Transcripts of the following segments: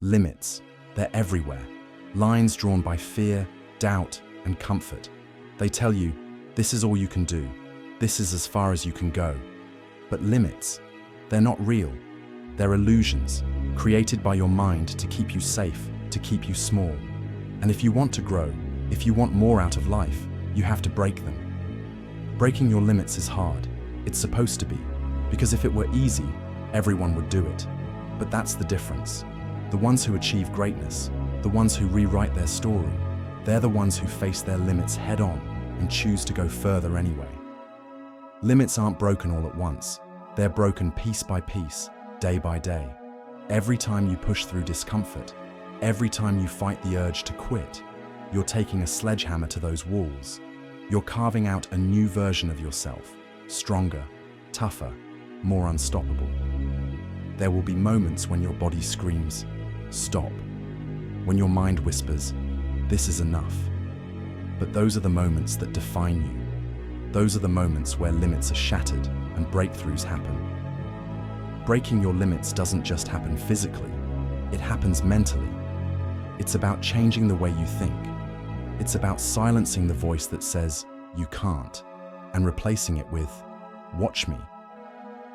Limits. They're everywhere. Lines drawn by fear, doubt, and comfort. They tell you, this is all you can do. This is as far as you can go. But limits, they're not real. They're illusions, created by your mind to keep you safe, to keep you small. And if you want to grow, if you want more out of life, you have to break them. Breaking your limits is hard. It's supposed to be. Because if it were easy, everyone would do it. But that's the difference. The ones who achieve greatness, the ones who rewrite their story, they're the ones who face their limits head on and choose to go further anyway. Limits aren't broken all at once. They're broken piece by piece, day by day. Every time you push through discomfort, every time you fight the urge to quit, you're taking a sledgehammer to those walls. You're carving out a new version of yourself, stronger, tougher, more unstoppable. There will be moments when your body screams, stop. When your mind whispers, this is enough. But those are the moments that define you. Those are the moments where limits are shattered and breakthroughs happen. Breaking your limits doesn't just happen physically, it happens mentally. It's about changing the way you think. It's about silencing the voice that says, you can't, and replacing it with, watch me.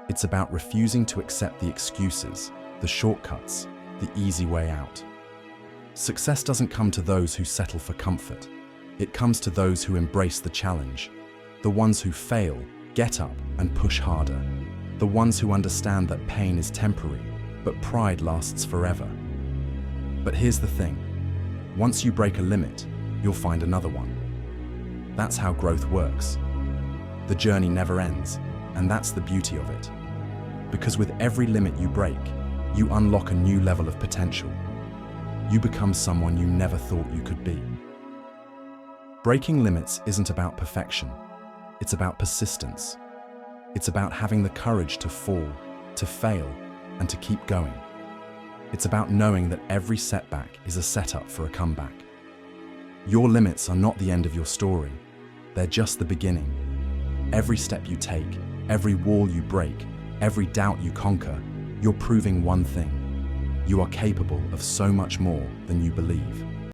It's about refusing to accept the excuses, the shortcuts, the easy way out. Success doesn't come to those who settle for comfort. It comes to those who embrace the challenge, the ones who fail, get up, and push harder, the ones who understand that pain is temporary, but pride lasts forever. But here's the thing, once you break a limit, you'll find another one. That's how growth works. The journey never ends, and that's the beauty of it. Because with every limit you break, you unlock a new level of potential. You become someone you never thought you could be. Breaking limits isn't about perfection. It's about persistence. It's about having the courage to fall, to fail, and to keep going. It's about knowing that every setback is a setup for a comeback. Your limits are not the end of your story. They're just the beginning. Every step you take, every wall you break, every doubt you conquer, you're proving one thing. You are capable of so much more than you believe.